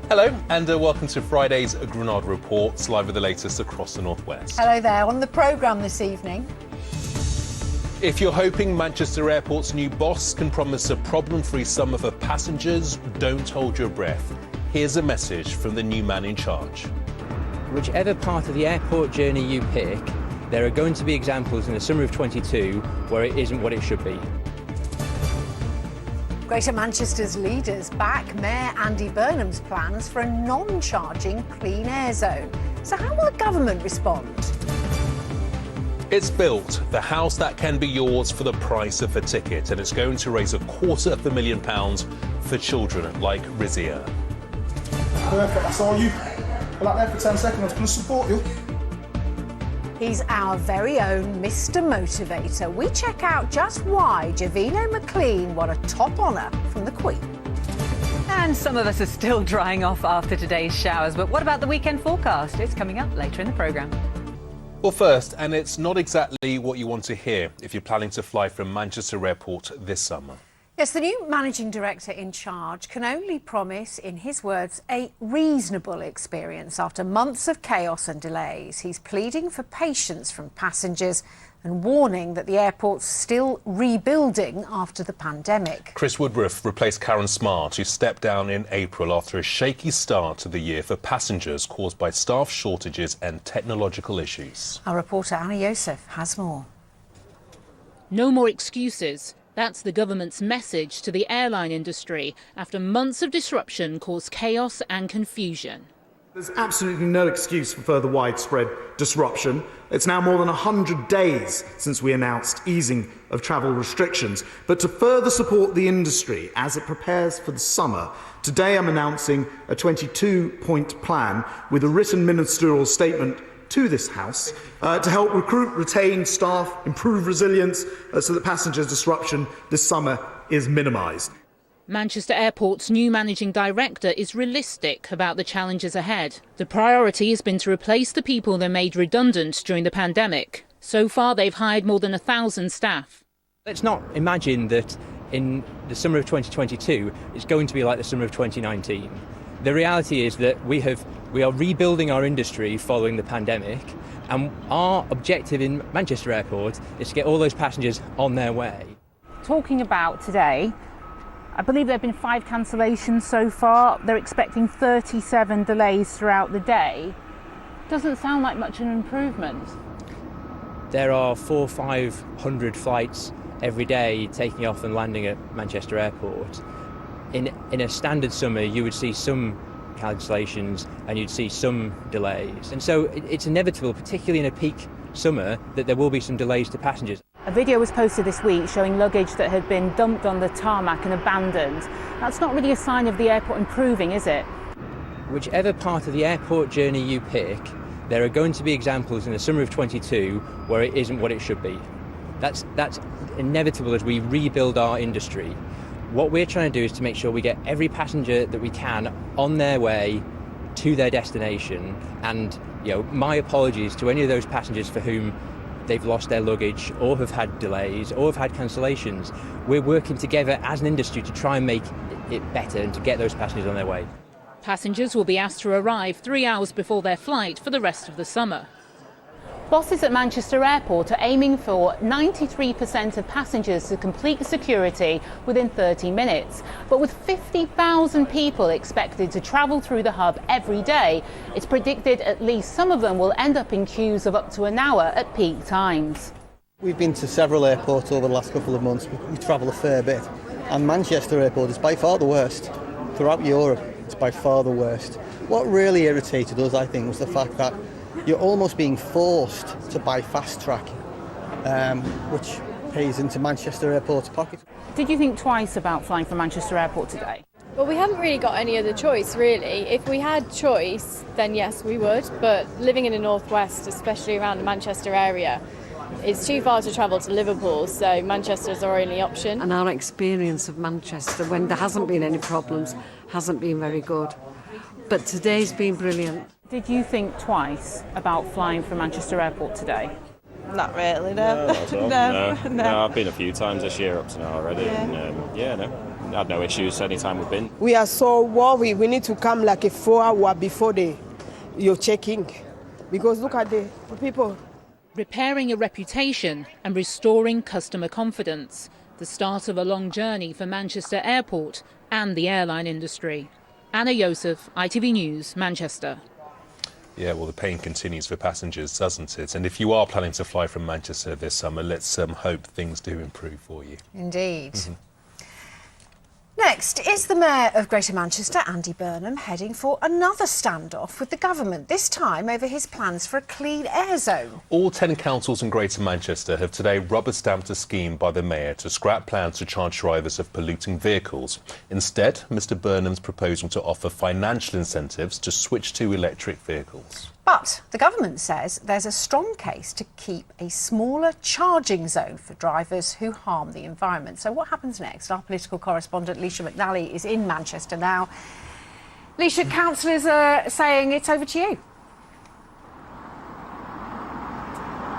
Hello and welcome to Friday's Granada Reports, live with the latest across the northwest. Hello there. On the programme this evening. If you're hoping Manchester Airport's new boss can promise a problem-free summer for passengers, don't hold your breath. Here's a message from the new man in charge. Whichever part of the airport journey you pick, there are going to be examples in the summer of 22 where it isn't what it should be. Greater Manchester's leaders back Mayor Andy Burnham's plans for a non-charging clean air zone. So how will the government respond? It's built, the house that can be yours for the price of a ticket, and it's going to raise £250,000 for children like Rizia. Perfect, I saw you. Well, out there for 10 seconds, I was going to support you. He's our very own Mr. Motivator. We check out just why Javino McLean won a top honour from the Queen. And some of us are still drying off after today's showers, but what about the weekend forecast? It's coming up later in the programme. Well, first, and it's not exactly what you want to hear if you're planning to fly from Manchester Airport this summer. Yes, the new managing director in charge can only promise, in his words, a reasonable experience after months of chaos and delays. He's pleading for patience from passengers and warning that the airport's still rebuilding after the pandemic. Chris Woodruff replaced Karen Smart, who stepped down in April after a shaky start to the year for passengers caused by staff shortages and technological issues. Our reporter Anna Yosef has more. No more excuses. That's the government's message to the airline industry after months of disruption caused chaos and confusion. There's absolutely no excuse for further widespread disruption. It's now more than 100 days since we announced easing of travel restrictions. But to further support the industry as it prepares for the summer, today I'm announcing a 22-point plan with a written ministerial statement to this House to help recruit, retain staff, improve resilience so that passengers' disruption this summer is minimised. Manchester Airport's new managing director is realistic about the challenges ahead. The priority has been to replace the people they made redundant during the pandemic. So far, they've hired more than 1,000 staff. Let's not imagine that in the summer of 2022 it's going to be like the summer of 2019. The reality is that we are rebuilding our industry following the pandemic, and our objective in Manchester Airport is to get all those passengers on their way. Talking about today, I believe there have been 5 cancellations so far. They're expecting 37 delays throughout the day. Doesn't sound like much of an improvement. There are 400 or 500 flights every day taking off and landing at Manchester Airport. In a standard summer, you would see some cancellations and you'd see some delays. And so it's inevitable, particularly in a peak summer, that there will be some delays to passengers. A video was posted this week showing luggage that had been dumped on the tarmac and abandoned. That's not really a sign of the airport improving, is it? Whichever part of the airport journey you pick, there are going to be examples in the summer of 22 where it isn't what it should be. That's inevitable as we rebuild our industry. What we're trying to do is to make sure we get every passenger that we can on their way to their destination. And my apologies to any of those passengers for whom they've lost their luggage or have had delays or have had cancellations. We're working together as an industry to try and make it better and to get those passengers on their way. Passengers will be asked to arrive 3 hours before their flight for the rest of the summer. Bosses at Manchester Airport are aiming for 93% of passengers to complete security within 30 minutes. But with 50,000 people expected to travel through the hub every day, it's predicted at least some of them will end up in queues of up to an hour at peak times. We've been to several airports over the last couple of months. We travel a fair bit. And Manchester Airport is by far the worst. Throughout Europe, it's by far the worst. What really irritated us, I think, was the fact that you're almost being forced to buy fast track, which pays into Manchester Airport's pocket. Did you think twice about flying from Manchester Airport today? Well, we haven't really got any other choice, really. If we had choice, then yes, we would. But living in the northwest, especially around the Manchester area, it's too far to travel to Liverpool, so Manchester is our only option. And our experience of Manchester, when there hasn't been any problems, hasn't been very good. But today's been brilliant. Did you think twice about flying from Manchester Airport today? Not really, no. No, I've been a few times this year up to now already. Yeah. And, no. had no issues any time we've been. We are so worried. We need to come like a 4 hour before you're checking, because look at the people. Repairing a reputation and restoring customer confidence. The start of a long journey for Manchester Airport and the airline industry. Anna Joseph, ITV News, Manchester. Yeah, well, the pain continues for passengers, doesn't it? And if you are planning to fly from Manchester this summer, let's hope things do improve for you. Indeed. Next, is the Mayor of Greater Manchester, Andy Burnham, heading for another standoff with the government, this time over his plans for a clean air zone. All 10 councils in Greater Manchester have today rubber-stamped a scheme by the Mayor to scrap plans to charge drivers of polluting vehicles. Instead, Mr Burnham's proposing to offer financial incentives to switch to electric vehicles. But the government says there's a strong case to keep a smaller charging zone for drivers who harm the environment. So what happens next? Our political correspondent, Leisha McNally, is in Manchester now. Leisha, councillors are saying it's over to you.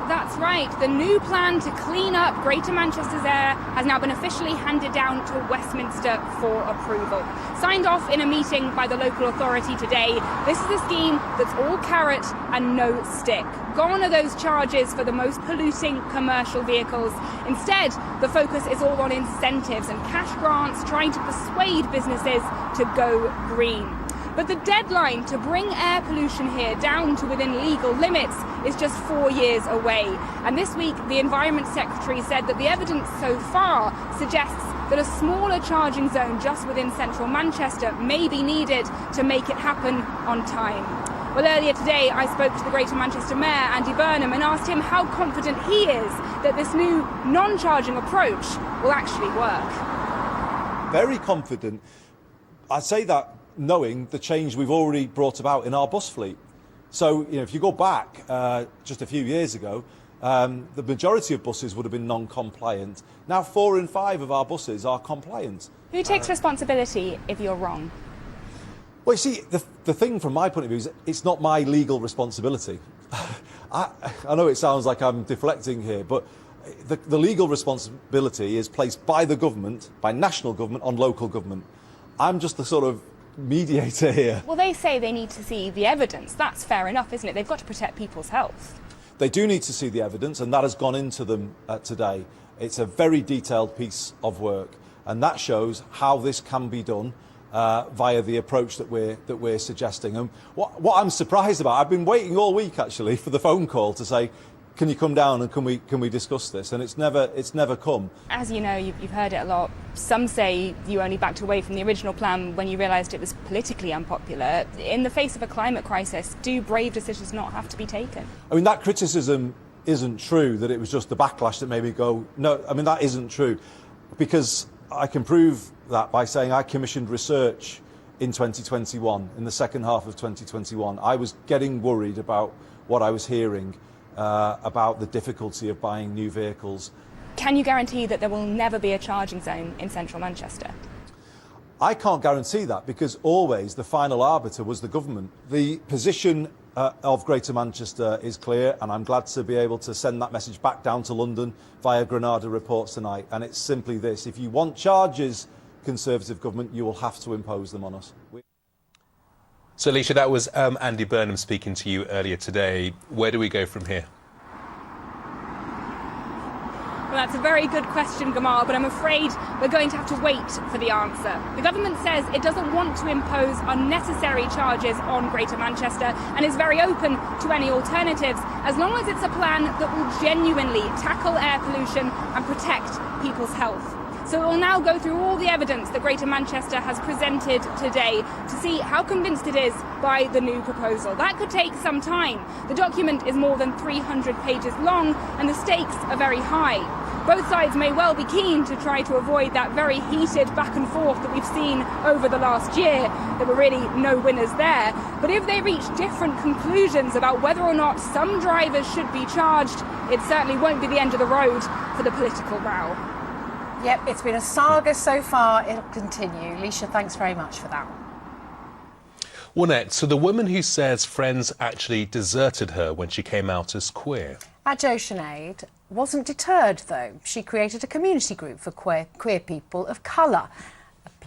That's right. The new plan to clean up Greater Manchester's air has now been officially handed down to Westminster for approval. Signed off in a meeting by the local authority today, this is a scheme that's all carrot and no stick. Gone are those charges for the most polluting commercial vehicles. Instead, the focus is all on incentives and cash grants trying to persuade businesses to go green. But the deadline to bring air pollution here down to within legal limits is just 4 years away. And this week, the Environment Secretary said that the evidence so far suggests that a smaller charging zone just within central Manchester may be needed to make it happen on time. Well, earlier today, I spoke to the Greater Manchester Mayor, Andy Burnham, and asked him how confident he is that this new non-charging approach will actually work. Very confident. I say that knowing the change we've already brought about in our bus fleet. So, if you go back just a few years ago, the majority of buses would have been non-compliant. Now 4 in 5 of our buses are compliant. Who takes responsibility if you're wrong? Well, you see, the thing from my point of view is it's not my legal responsibility. I know it sounds like I'm deflecting here, but the legal responsibility is placed by the government, by national government, on local government. I'm just the sort of mediator here. Well, they say they need to see the evidence. That's fair enough, isn't it? They've got to protect people's health. They do need to see the evidence, and that has gone into them today. It's a very detailed piece of work, and that shows how this can be done via the approach that we're suggesting. And what I'm surprised about, I've been waiting all week actually for the phone call to say, can you come down and can we discuss this? And it's never come. As you know, you've heard it a lot. Some say you only backed away from the original plan when you realised it was politically unpopular. In the face of a climate crisis, do brave decisions not have to be taken? I mean, that criticism isn't true, that it was just the backlash that made me go, no, I mean, that isn't true. Because I can prove that by saying I commissioned research in 2021, in the second half of 2021. I was getting worried about what I was hearing about the difficulty of buying new vehicles. Can you guarantee that there will never be a charging zone in central Manchester? I can't guarantee that because always the final arbiter was the government. The position of Greater Manchester is clear, and I'm glad to be able to send that message back down to London via Granada reports tonight. And it's simply this: if you want charges, Conservative government, you will have to impose them on us. So, Leisha, that was Andy Burnham speaking to you earlier today. Where do we go from here? Well, that's a very good question, Gamal, but I'm afraid we're going to have to wait for the answer. The government says it doesn't want to impose unnecessary charges on Greater Manchester and is very open to any alternatives, as long as it's a plan that will genuinely tackle air pollution and protect people's health. So we'll now go through all the evidence that Greater Manchester has presented today to see how convinced it is by the new proposal. That could take some time. The document is more than 300 pages long and the stakes are very high. Both sides may well be keen to try to avoid that very heated back and forth that we've seen over the last year. There were really no winners there. But if they reach different conclusions about whether or not some drivers should be charged, it certainly won't be the end of the road for the political row. Yep, it's been a saga so far. It'll continue. Leisha, thanks very much for that. Well, next, so the woman who says friends actually deserted her when she came out as queer. At Oceanaid wasn't deterred, though. She created a community group for queer people of colour.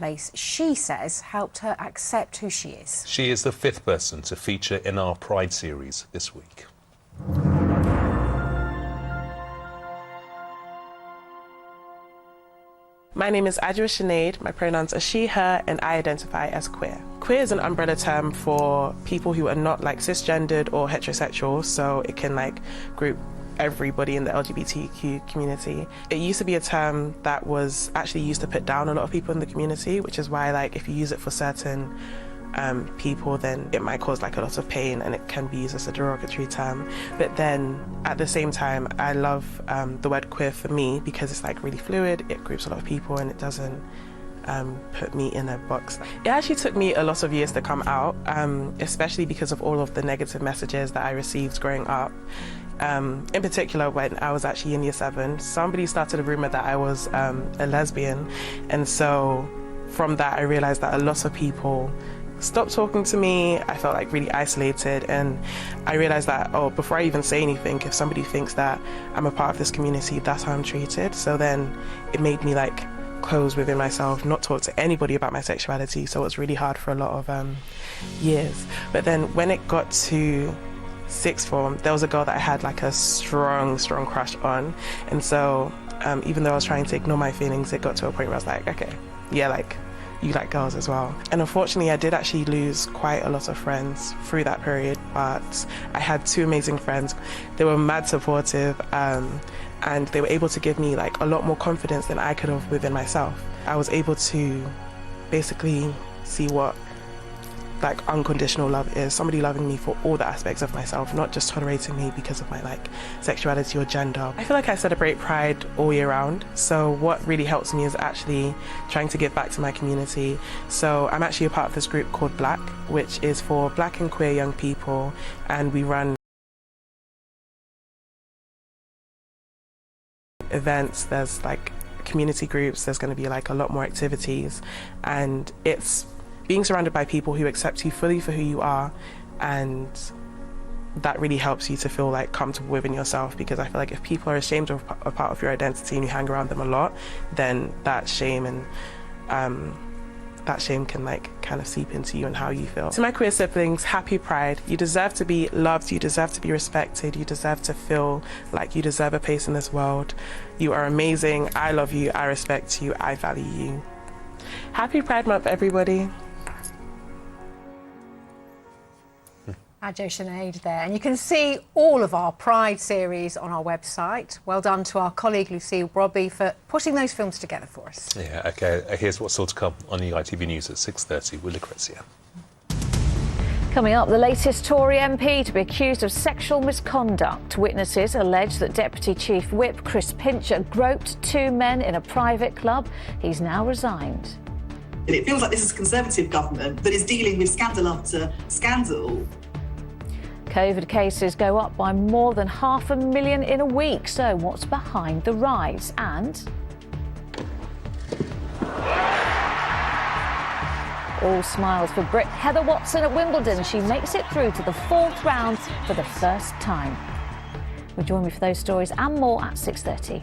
place she says helped her accept who she is. She is the 5th person to feature in our Pride series this week. My name is Adjua Sinead, my pronouns are she, her, and I identify as queer. Queer is an umbrella term for people who are not cisgendered or heterosexual, so it can group everybody in the LGBTQ community. It used to be a term that was actually used to put down a lot of people in the community, which is why if you use it for certain people, then it might cause a lot of pain and it can be used as a derogatory term. But then at the same time, I love the word queer for me because it's really fluid, it groups a lot of people and it doesn't put me in a box. It actually took me a lot of years to come out, especially because of all of the negative messages that I received growing up. In particular, when I was actually in year 7, somebody started a rumour that I was a lesbian, and so from that I realised that a lot of people stopped talking to me. I felt really isolated, and I realised that, before I even say anything, if somebody thinks that I'm a part of this community, that's how I'm treated. So then it made me close within myself, not talk to anybody about my sexuality, so it was really hard for a lot of years. But then when it got to 6th form, there was a girl that I had a strong crush on, and so even though I was trying to ignore my feelings, it got to a point where I was okay, yeah, you like girls as well. And unfortunately, I did actually lose quite a lot of friends through that period, but I had 2 amazing friends. They were mad supportive, and they were able to give me a lot more confidence than I could have within myself. I was able to basically see what unconditional love is, somebody loving me for all the aspects of myself, not just tolerating me because of my sexuality or gender. I feel I celebrate Pride all year round, so what really helps me is actually trying to give back to my community. So I'm actually a part of this group called Black, which is for Black and queer young people, and we run events, there's community groups, there's going to be a lot more activities, and it's being surrounded by people who accept you fully for who you are, and that really helps you to feel comfortable within yourself, because I feel if people are ashamed of a part of your identity and you hang around them a lot, then that shame and that shame can kind of seep into you and how you feel. To my queer siblings, happy Pride. You deserve to be loved, you deserve to be respected, you deserve to feel like you deserve a place in this world. You are amazing, I love you, I respect you, I value you. Happy Pride Month, everybody. Adjua Sinead there, and you can see all of our Pride series on our website. Well done to our colleague Lucille Brobby for putting those films together for us. Yeah, OK, here's what's still to come on the ITV News at 6:30 with Lucrezia. Coming up, the latest Tory MP to be accused of sexual misconduct. Witnesses allege that Deputy Chief Whip Chris Pincher groped 2 men in a private club. He's now resigned. It feels like this is a Conservative government that is dealing with scandal after scandal. COVID cases go up by more than 500,000 in a week. So what's behind the rise? And all smiles for Brit Heather Watson at Wimbledon. She makes it through to the 4th round for the first time. Well, join me for those stories and more at 6:30.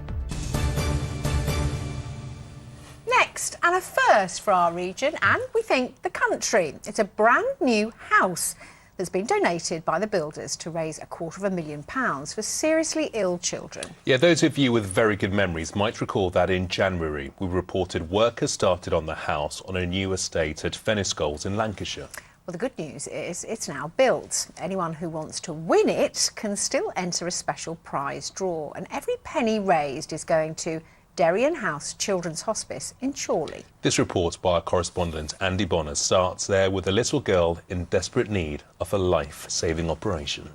Next, and a first for our region and we think the country. It's a brand new house that's been donated by the builders to raise £250,000 for seriously ill children. Yeah, those of you with very good memories might recall that in January we reported work has started on the house on a new estate at Fenniscoles in Lancashire. Well, the good news is it's now built. Anyone who wants to win it can still enter a special prize draw, and every penny raised is going to Derry House Children's Hospice in Chorley. This report by our correspondent Andy Bonner starts there with a little girl in desperate need of a life-saving operation.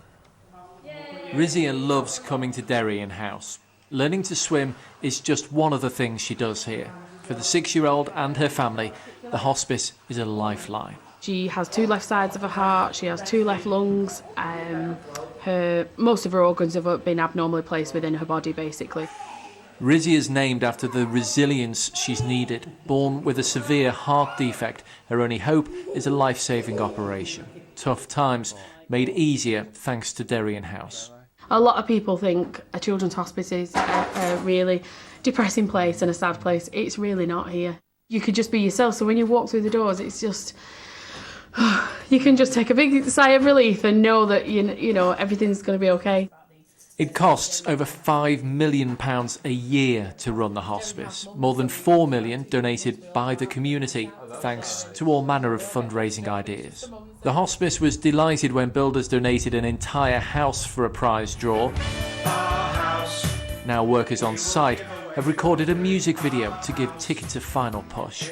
Rizia loves coming to Derry House. Learning to swim is just one of the things she does here. For the 6-year-old and her family, the hospice is a lifeline. She has 2 left sides of her heart, she has 2 left lungs, most of her organs have been abnormally placed within her body, basically. Rizzy is named after the resilience she's needed. Born with a severe heart defect, her only hope is a life-saving operation. Tough times made easier thanks to Derry House. A lot of people think a children's hospice is a really depressing place and a sad place. It's really not here. You could just be yourself. So when you walk through the doors, it's just, you can just take a big sigh of relief and know that, you know, everything's going to be okay. It costs over £5 million a year to run the hospice, more than £4 million donated by the community, thanks to all manner of fundraising ideas. The hospice was delighted when builders donated an entire house for a prize draw. Now workers on site have recorded a music video to give tickets a final push.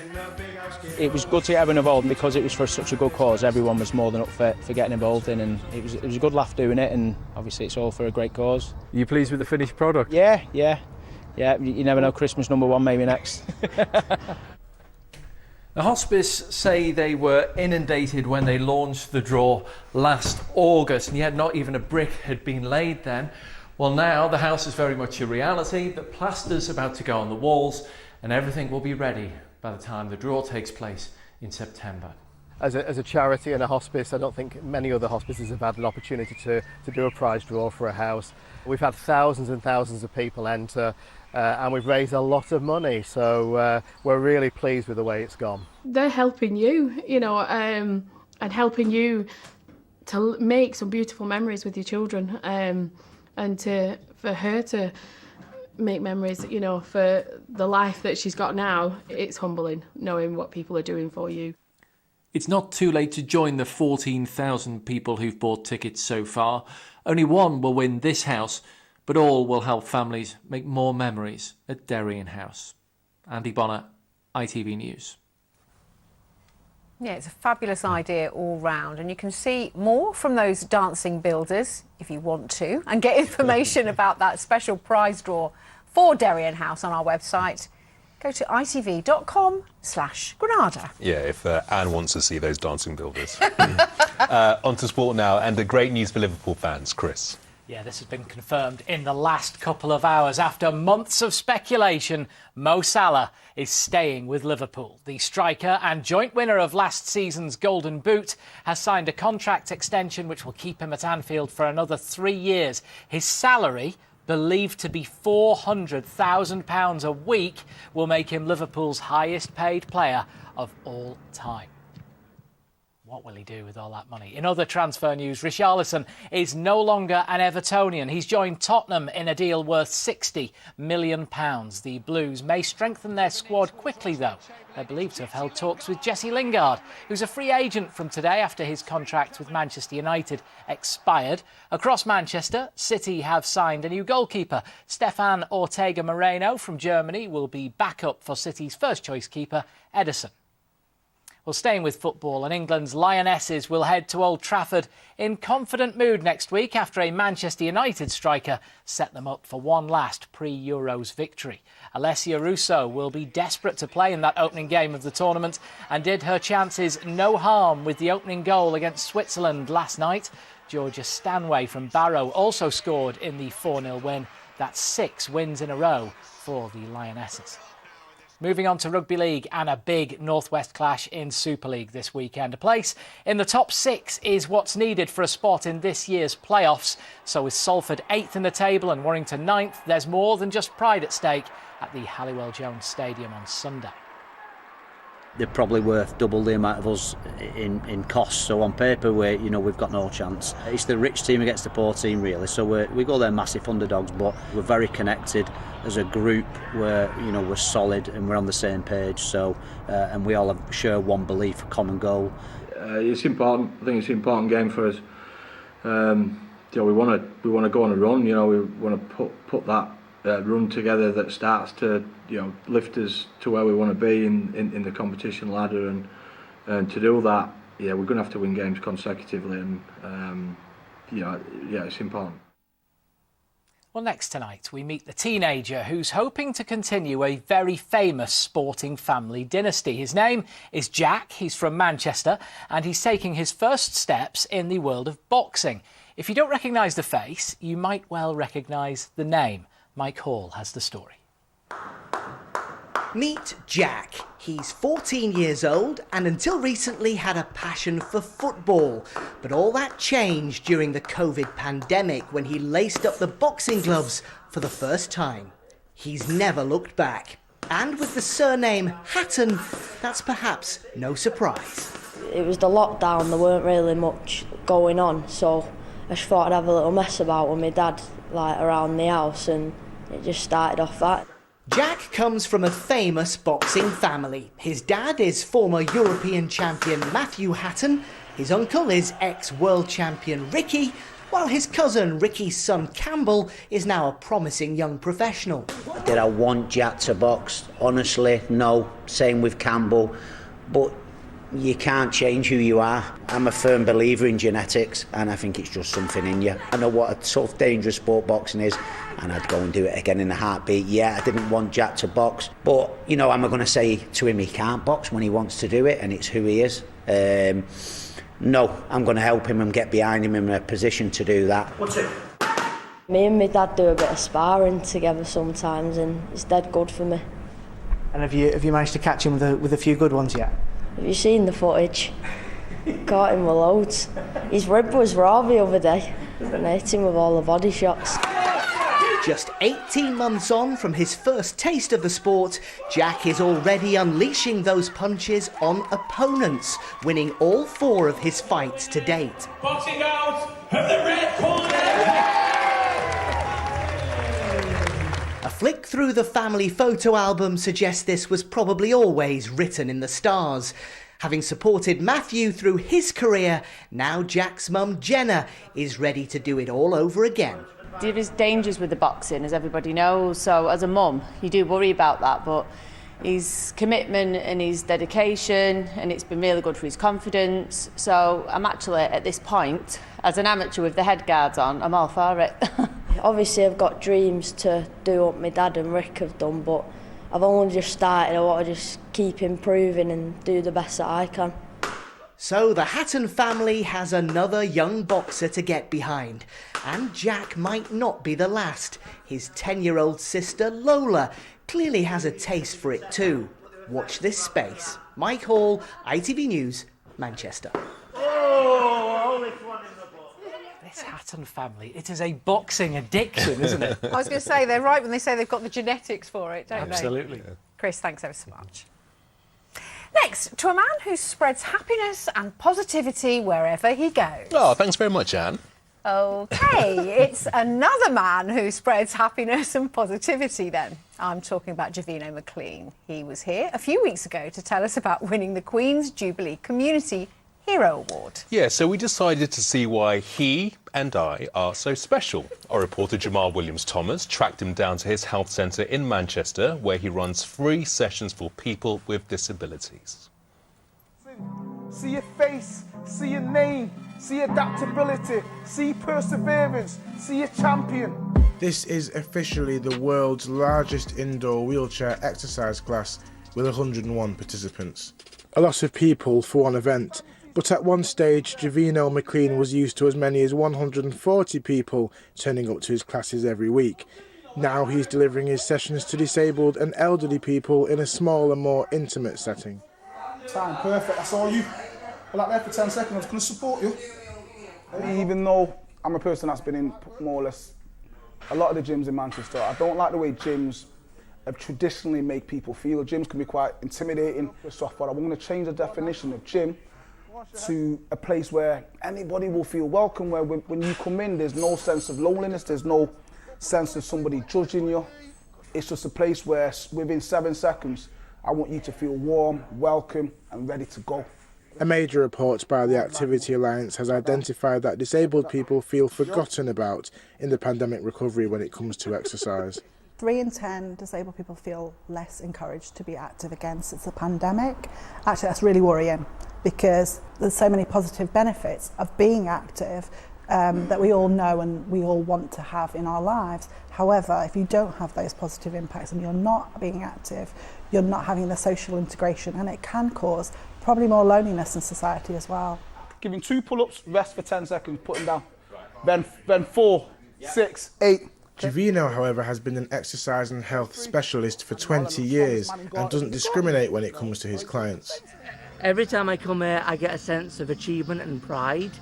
It was good to get everyone involved because it was for such a good cause. Everyone was more than up for getting involved in, and it was a good laugh doing it, and obviously it's all for a great cause. Are you pleased with the finished product? Yeah. You never know, Christmas #1 maybe next. The hospice say they were inundated when they launched the draw last August, and yet not even a brick had been laid then. Well, now the house is very much a reality. The plaster's about to go on the walls, and everything will be ready by the time the draw takes place in September. As a charity and a hospice, I don't think many other hospices have had an opportunity to do a prize draw for a house. We've had thousands and thousands of people enter, and we've raised a lot of money, so we're really pleased with the way it's gone. They're helping you, you know, and helping you to make some beautiful memories with your children, and for her to make memories, you know, for the life that she's got now. It's humbling knowing what people are doing for you. It's not too late to join the 14,000 people who've bought tickets so far. Only one will win this house, but all will help families make more memories at Derrien House. Andy Bonner, ITV News. Yeah, it's a fabulous idea all round, and you can see more from those dancing builders if you want to, and get information about that special prize draw for Derrien House on our website. Go to itv.com/Granada. Yeah, if Anne wants to see those dancing builders. On to sport now, and the great news for Liverpool fans, Chris. Yeah, this has been confirmed in the last couple of hours. After months of speculation, Mo Salah is staying with Liverpool. The striker and joint winner of last season's Golden Boot has signed a contract extension which will keep him at Anfield for another 3 years. His salary, believed to be £400,000 a week, will make him Liverpool's highest paid player of all time. What will he do with all that money? In other transfer news, Richarlison is no longer an Evertonian. He's joined Tottenham in a deal worth £60 million. The Blues may strengthen their squad quickly, though. They're believed to have held talks with Jesse Lingard, who's a free agent from today after his contract with Manchester United expired. Across Manchester, City have signed a new goalkeeper. Stefan Ortega Moreno from Germany will be backup for City's first-choice keeper, Ederson. Well, staying with football, and England's Lionesses will head to Old Trafford in confident mood next week after a Manchester United striker set them up for one last pre-Euros victory. Alessia Russo will be desperate to play in that opening game of the tournament and did her chances no harm with the opening goal against Switzerland last night. Georgia Stanway from Barrow also scored in the 4-0 win. That's 6 wins in a row for the Lionesses. Moving on to Rugby League, and a big Northwest clash in Super League this weekend. A place in the top 6 is what's needed for a spot in this year's playoffs. So with Salford 8th in the table and Warrington 9th, there's more than just pride at stake at the Halliwell Jones Stadium on Sunday. They're probably worth double the amount of us in costs. So on paper, we've got no chance. It's the rich team against the poor team, really. So we go there massive underdogs, but we're very connected as a group. We're solid and we're on the same page. So and we all share one belief, a common goal. It's important. I think it's an important game for us. We want to go on a run. We want to put that run together that starts to lift us to where we want to be in the competition ladder, and to do that, we're going to have to win games consecutively, and it's important. Well, next tonight we meet the teenager who's hoping to continue a very famous sporting family dynasty. His name is Jack, he's from Manchester, and he's taking his first steps in the world of boxing. If you don't recognise the face, you might well recognise the name. Mike Hall has the story. Meet Jack. He's 14 years old and until recently had a passion for football. But all that changed during the COVID pandemic when he laced up the boxing gloves for the first time. He's never looked back. And with the surname Hatton, that's perhaps no surprise. It was the lockdown, there weren't really much going on, so I just thought I'd have a little mess about with my dad, like around the house, and it just started off that. Jack comes from a famous boxing family. His dad is former European champion Matthew Hatton, his uncle is ex-world champion Ricky, while his cousin Ricky's son Campbell is now a promising young professional. Did I want Jack to box? Honestly, no. Same with Campbell. But you can't change who you are. I'm a firm believer in genetics, and I think it's just something in you. I know what a tough, dangerous sport boxing is, and I'd go and do it again in a heartbeat. Yeah, I didn't want Jack to box, but, you know, am I going to say to him he can't box when he wants to do it, and it's who he is? No, I'm going to help him and get behind him in a position to do that. What's it? Me and my dad do a bit of sparring together sometimes, and it's dead good for me. And have you managed to catch him with a few good ones yet? Have you seen the footage? Caught him with loads. His rib was raw the other day, and I hit him with all the body shots. Just 18 months on from his first taste of the sport, Jack is already unleashing those punches on opponents, winning all 4 of his fights to date. Boxing out of the red corner! A flick through the family photo album suggests this was probably always written in the stars. Having supported Matthew through his career, now Jack's mum Jenna is ready to do it all over again. There is dangers with the boxing, as everybody knows, so as a mum you do worry about that, but his commitment and his dedication, and it's been really good for his confidence, so I'm actually at this point, as an amateur with the head guards on, I'm all for it. Obviously I've got dreams to do what my dad and Rick have done, but I've only just started. I want to just keep improving and do the best that I can. So the Hatton family has another young boxer to get behind. And Jack might not be the last. His 10-year-old sister Lola clearly has a taste for it too. Watch this space. Mike Hall, ITV News, Manchester. This Hatton family, it is a boxing addiction, isn't it? I was going to say, they're right when they say they've got the genetics for it, don't they? Absolutely. Chris, thanks ever so much. Next, to a man who spreads happiness and positivity wherever he goes. Oh, thanks very much, Anne. OK, it's another man who spreads happiness and positivity then. I'm talking about Javino McLean. He was here a few weeks ago to tell us about winning the Queen's Jubilee Community Hero Award. Yeah, so we decided to see why he and I are so special. Our reporter Jamal Williams-Thomas tracked him down to his health centre in Manchester, where he runs free sessions for people with disabilities. See your face, see your name, see adaptability, see perseverance, see your champion. This is officially the world's largest indoor wheelchair exercise class with 101 participants. A lot of people for one event, but at one stage Javino McLean was used to as many as 140 people turning up to his classes every week. Now he's delivering his sessions to disabled and elderly people in a smaller, more intimate setting. Time perfect, I saw you. I like there for 10 seconds, I was going to support you. Even though I'm a person that's been in more or less a lot of the gyms in Manchester, I don't like the way gyms have traditionally made people feel. Gyms can be quite intimidating and stuff, but I'm going to change the definition of gym to a place where anybody will feel welcome, where when you come in there's no sense of loneliness, there's no sense of somebody judging you. It's just a place where within 7 seconds I want you to feel warm, welcome and ready to go. A major report by the Activity Alliance has identified that disabled people feel forgotten about in the pandemic recovery when it comes to exercise. 3 in 10 disabled people feel less encouraged to be active again since the pandemic. Actually, that's really worrying because there's so many positive benefits of being active that we all know and we all want to have in our lives. However, if you don't have those positive impacts and you're not being active, you're not having the social integration, and it can cause probably more loneliness in society as well. Giving 2 pull-ups, rest for 10 seconds, put them down. Then 4, 6, 8. Javino, however, has been an exercise and health specialist for 20 years and doesn't discriminate when it comes to his clients. Every time I come here, I get a sense of achievement and pride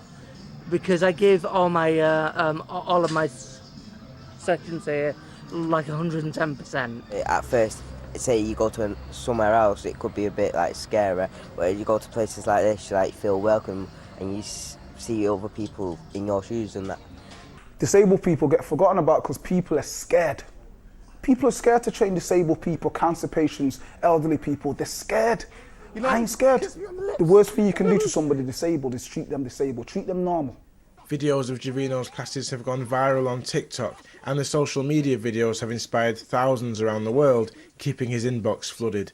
because I give all of my sessions here like 110%. At first, say you go to somewhere else, it could be a bit like scary. Where you go to places like this, you like feel welcome, and you see other people in your shoes and that. Disabled people get forgotten about because people are scared. People are scared to train disabled people, cancer patients, elderly people. They're scared. I ain't scared. The worst thing you can do to somebody disabled is treat them disabled. Treat them normal. Videos of Givino's classes have gone viral on TikTok, and the social media videos have inspired thousands around the world, keeping his inbox flooded.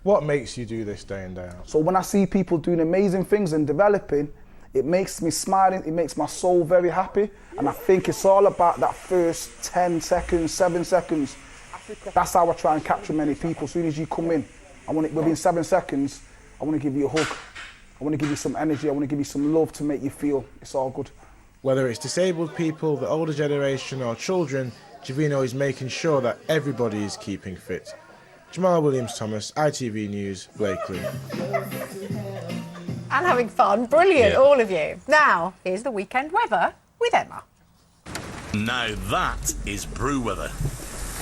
What makes you do this day in, day out? So when I see people doing amazing things and developing, it makes me smiling, it makes my soul very happy, and I think it's all about that first 10 seconds, 7 seconds. That's how I try and capture many people. As soon as you come in, within 7 seconds, I want to give you a hug. I want to give you some energy, I want to give you some love to make you feel it's all good. Whether it's disabled people, the older generation or children, Givino is making sure that everybody is keeping fit. Jamal Williams-Thomas, ITV News, Blakely. And having fun. Brilliant, all of you. Now, here's the weekend weather with Emma. Now that is brew weather.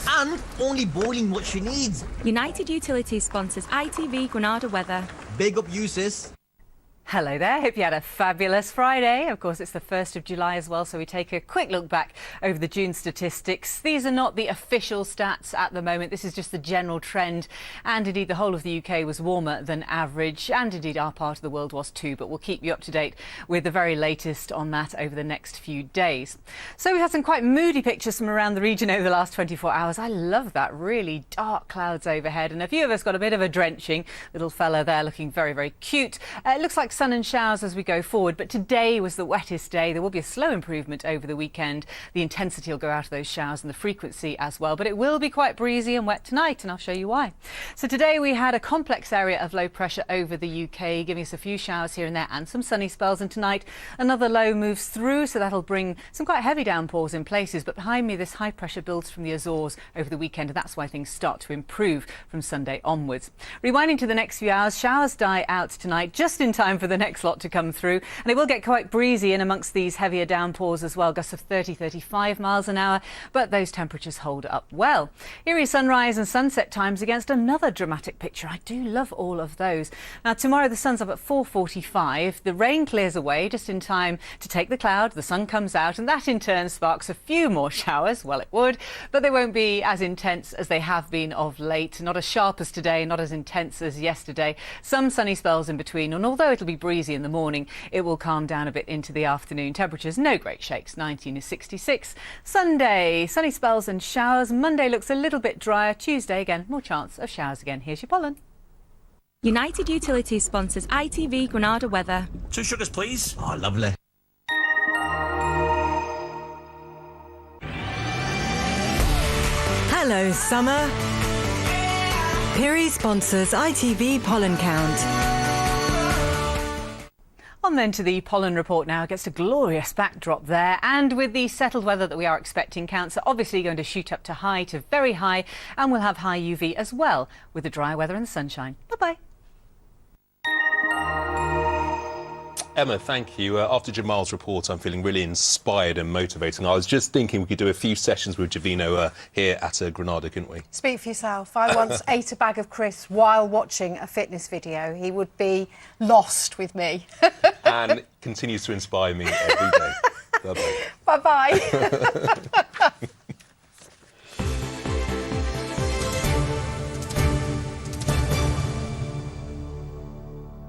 And only boiling what she needs. United Utilities sponsors ITV Granada weather. Big up uses. Hello there, hope you had a fabulous Friday. Of course, it's the 1st of July as well, so we take a quick look back over the June statistics. These are not the official stats at the moment, this is just the general trend. And indeed, the whole of the UK was warmer than average, and indeed our part of the world was too, but we'll keep you up to date with the very latest on that over the next few days. So we had some quite moody pictures from around the region over the last 24 hours. I love that, really dark clouds overhead, and a few of us got a bit of a drenching. Little fella there looking very, very cute. It looks like sun and showers as we go forward, but today was the wettest day. There will be a slow improvement over the weekend. The intensity will go out of those showers and the frequency as well, but it will be quite breezy and wet tonight, and I'll show you why. So today we had a complex area of low pressure over the UK, giving us a few showers here and there and some sunny spells, and tonight another low moves through, so that'll bring some quite heavy downpours in places, but behind me this high pressure builds from the Azores over the weekend, and that's why things start to improve from Sunday onwards. Rewinding to the next few hours, showers die out tonight just in time for the next lot to come through, and it will get quite breezy in amongst these heavier downpours as well, gusts of 30-35 miles an hour, but those temperatures hold up well. Eerie sunrise and sunset times against another dramatic picture. I do love all of those. Now tomorrow the sun's up at 4:45, the rain clears away just in time to take the cloud, the sun comes out, and that in turn sparks a few more showers. Well, it would, but they won't be as intense as they have been of late, not as sharp as today, not as intense as yesterday. Some sunny spells in between, and although it'll be breezy in the morning, it will calm down a bit into the afternoon. Temperatures no great shakes, 19 to 66. Sunday, sunny spells and showers. Monday looks a little bit drier. Tuesday again, more chance of showers again. Here's your pollen. United Utilities sponsors ITV Granada weather. 2 sugars, please. Oh, lovely. Hello, summer. Piri sponsors ITV pollen count. On then to the pollen report now. It gets a glorious backdrop there, and with the settled weather that we are expecting, counts are obviously going to shoot up to high to very high, and we'll have high UV as well with the dry weather and the sunshine. Bye-bye. Emma, thank you. After Jamal's report, I'm feeling really inspired and motivating. I was just thinking we could do a few sessions with Givino here at Granada, couldn't we? Speak for yourself. I once ate a bag of crisps while watching a fitness video. He would be lost with me. And continues to inspire me every day. Bye-bye. Bye-bye.